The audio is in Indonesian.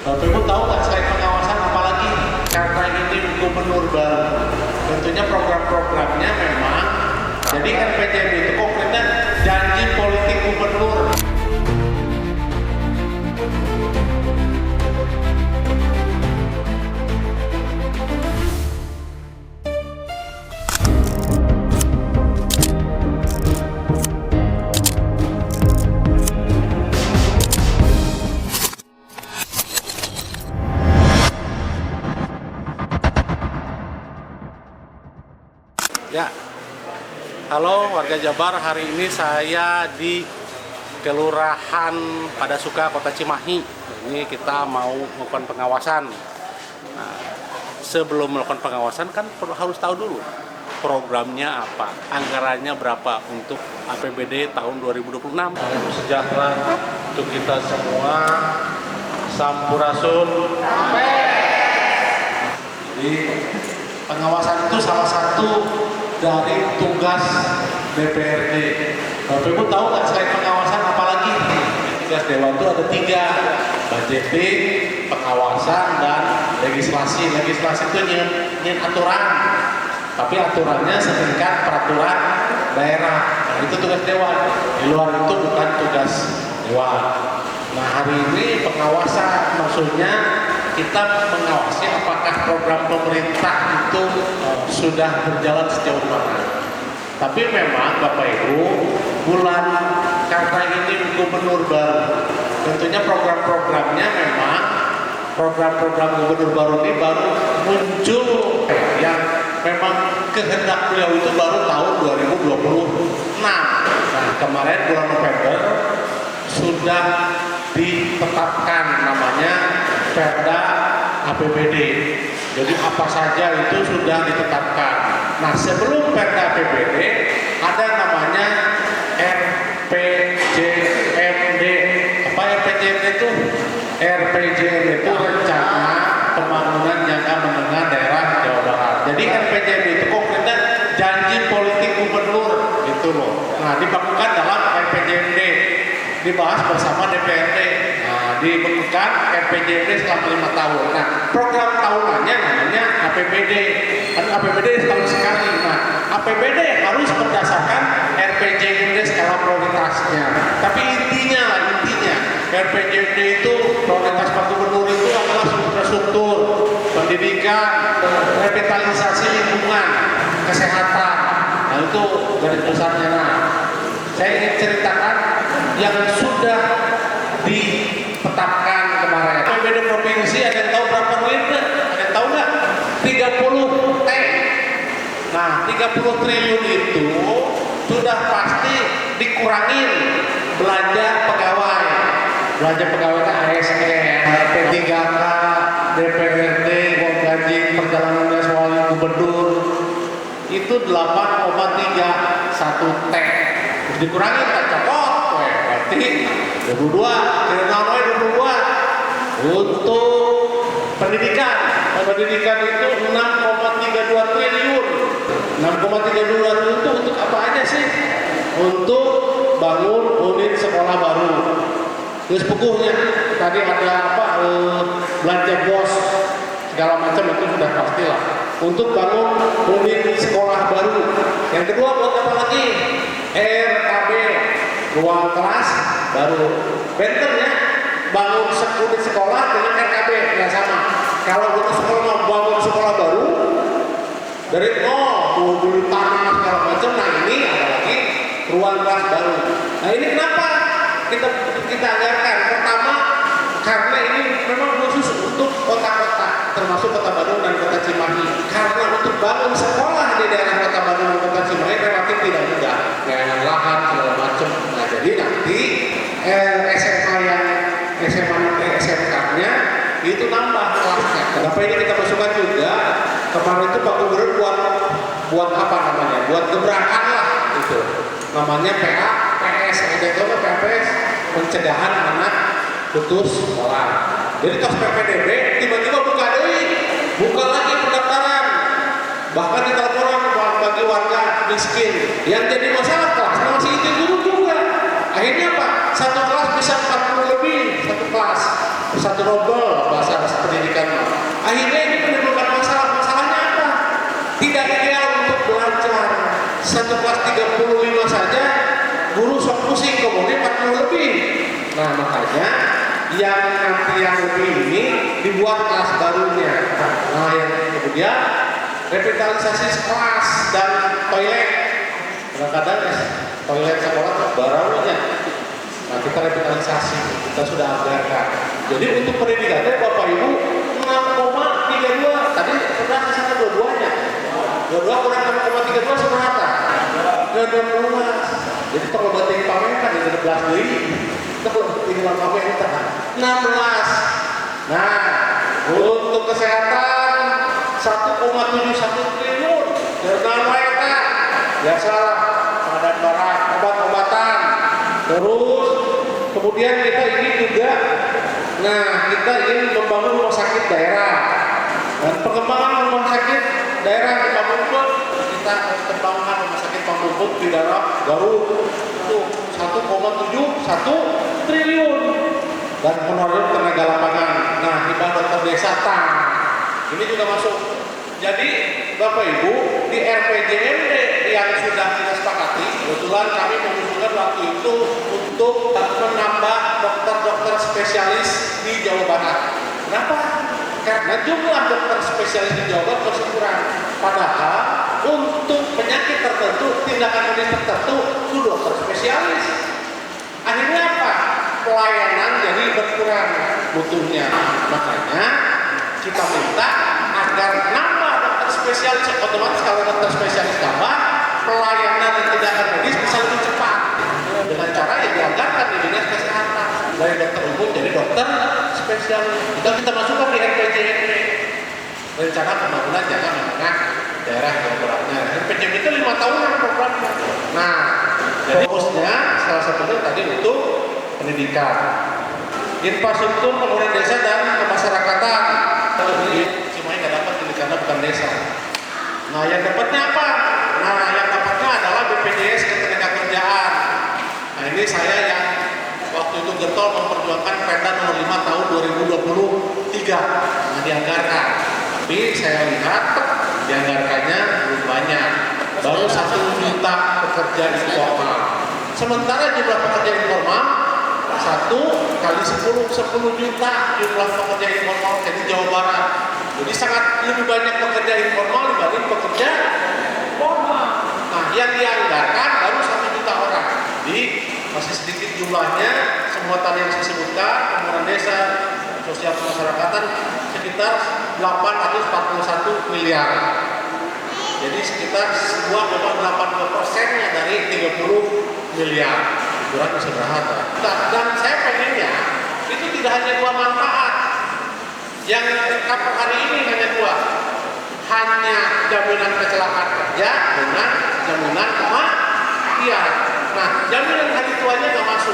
Bapak Ibu tahu nggak selain pengawasan apalagi karena ini gubernur baru, tentunya program-programnya memang jadi RPJMD itu konkretnya janji politik gubernur. Ya, halo warga Jabar, hari ini saya di Kelurahan Padasuka, Kota Cimahi. Ini kita mau melakukan pengawasan. Nah, sebelum melakukan pengawasan kan harus tahu dulu programnya apa, anggarannya berapa untuk APBD tahun 2026. Salam sejahtera untuk kita semua. Sampurasun. Jadi pengawasan itu salah satu dari tugas DPRD. Bapak Ibu tahu nggak selain pengawasan apalagi? Tugas Dewan itu ada 3, budgeting, pengawasan, dan legislasi. Legislasi itu nyin aturan, tapi aturannya setingkat peraturan daerah. Nah, itu tugas Dewan. Di luar itu bukan tugas Dewan. Nah, hari ini pengawasan maksudnya kita mengawasi apakah program pemerintah itu sudah berjalan sejauh mana. Tapi memang Bapak Ibu, bulan karena ini gubernur baru, tentunya program-programnya memang program-program gubernur baru ini baru muncul yang memang kehendak beliau itu baru tahun 2026. Nah, kemarin bulan November sudah ditetapkan namanya Perda APBD. Jadi apa saja itu sudah ditetapkan. Nah, sebelum Perda APBD ada namanya RPJMD. Apa RPJMD itu? RPJMD itu Rencana Pembangunan Jangka Menengah Daerah Jawa Barat. Jadi RPJMD itu konkretnya janji politik gubernur gitu loh. Nah, dibakukan dalam RPJMD, dibahas bersama DPRD. Dibekukan RPJMD selama 5 tahun. Nah, program tahunannya namanya APBD. Kan APBD setahun sekali. Nah, APBD harus berdasarkan RPJMD skala prioritasnya. Tapi intinya RPJMD itu prioritas Pak Gubernur itu adalah infrastruktur, pendidikan, revitalisasi lingkungan, kesehatan. Nah, itu garis besarnya. Nah, saya ingin ceritakan yang sudah ditetapkan kemarin. APBD provinsi ada yang tahu berapa duit? Ada yang tahu nggak? 30 T. Nah, 30 triliun itu sudah pasti dikurangin belanja pegawai. Belanja pegawai ke ASN, P3K, DPRD, uang gaji perjalanan dinas wali gubernur itu 8,31 T. Dikurangin tak copot, berarti 22, kriminal 22. Untuk pendidikan itu 6,32 triliun. 6,32 triliun itu untuk apa aja sih? Untuk bangun unit sekolah baru. Terus pokoknya tadi ada apa? Belanja bos segala macam itu sudah pastilah. Untuk bangun unit sekolah baru. Yang kedua buat apa lagi? RKB, ruang kelas baru. Benternya bangun unit sekolah dengan RKB ya sama. Kalau kita sekolah mau bangun sekolah baru dari mau beli tanah segala macam, nah ini ada lagi ruang kelas baru. Nah, ini kenapa kita anggarkan? Pertama, karena ini memang khusus untuk kota-kota, termasuk Kota Bandung dan Kota Cimahi. Karena untuk bangun sekolah di daerah Kota Bandung dan Kota Cimahi relatif tidak mudah, dengan lahan segala macam. Nah, jadi nanti SMK-nya itu nambah kelasnya. Kenapa ini kita masukkan juga? Kemarin itu Pak Gubernur buat apa namanya? Buat gebrakan lah itu. Namanya PAPS. Ada tahu PAPS? Pencegahan anak putus sekolah. Jadi tos PPDB tiba-tiba buka lagi pendaftaran. Bahkan di teleponan bagi warga miskin. Yang jadi masalah kelasnya masih itu dulu juga. Akhirnya apa? Satu kelas bisa 40 lebih, satu kelas, satu rombel. satu kelas 35 saja guru sok pusing, kemudian 40 lebih. Nah makanya yang nanti yang lebih ini dibuat kelas barunya. Nah yang kemudian revitalisasi kelas dan toilet. Kadang-kadang toilet sekolah barunya. Nah kita revitalisasi, kita sudah anggarkan. Jadi untuk pendidikannya Bapak Ibu 6,32. Tadi sudah ke sana dua-duanya. Dua-dua kurang 6,32 seberapa? 12. Jadi kalau batin pamerkan di 11 deui. Kita kalau tinggal pamerkan 16. Nah, untuk kesehatan 1,71 triliun. Jurnal mereka ya salah pengadaan barang, obat-obatan. Terus kemudian kita ini juga, nah kita ingin membangun rumah sakit daerah. Dan pengembangan rumah sakit daerah di Pamumput, kita kembangkan rumah sakit Pamumput di daerah Garut itu 1,71 triliun dan honorer tenaga lapangan. Nah, hibah dokter desa tang ini juga masuk. Jadi Bapak Ibu di RPJMD yang sudah kita sepakati, kebetulan kami mengusulkan waktu itu untuk menambah dokter-dokter spesialis di Jawa Barat. Kenapa? Karena jumlah dokter spesialis di Jawa Barat masih kurang. Padahal untuk penyakit tertentu, tindakan medis tertentu, itu dokter spesialis. Akhirnya apa? Pelayanan jadi berkurang mutunya. Makanya kita minta agar nambah dokter spesialis. Otomatis kalau dokter spesialis tambah, pelayanan dan tindakan medis bisa lebih cepat. Dengan cara yang dianggarkan di dinas kesehatan. Dari dokter umum jadi dokter spesialis. Kita masukkan di RPJMD. Rencana pembangunan jangka menengah daerah Jawa Baratnya. RPJMD itu 5 tahunan programnya. Nah, jadi fokusnya salah satunya tadi untuk pendidikan, infrastruktur pembangunan desa dan kemasyarakatan. Kalau di Cimahi nggak dapat ini karena bukan desa. Nah, yang dapatnya apa? Nah, yang dapatnya adalah BPJS Ketenagakerjaan. Nah, ini saya yang waktu itu getol memperjuangkan Perda nomor 5 tahun 2023. Nah, dianggarkan. Tapi saya lihat dianggarkannya belum banyak. Baru 1 juta pekerja informal. Sementara jumlah pekerja informal 1 kali 10 juta jumlah pekerja informal di Jawa Barat. Jadi sangat lebih banyak pekerja informal dibanding pekerja formal. Nah, yang dianggarkan baru 1 juta orang. Jadi masih sedikit jumlahnya. Semua tadi yang saya sebutkan, pembangunan desa, sosial kemasyarakatan sekitar 841 miliar. Jadi sekitar 2,80%-nya dari 30 miliar. Kurang bisa berharga. Dan saya pengennya itu tidak hanya 2 manfaat. Yang per hari ini hanya 2. Hanya jaminan kecelakaan kerja dengan jaminan kematian. Nah, jaminan hari tuanya nggak masuk.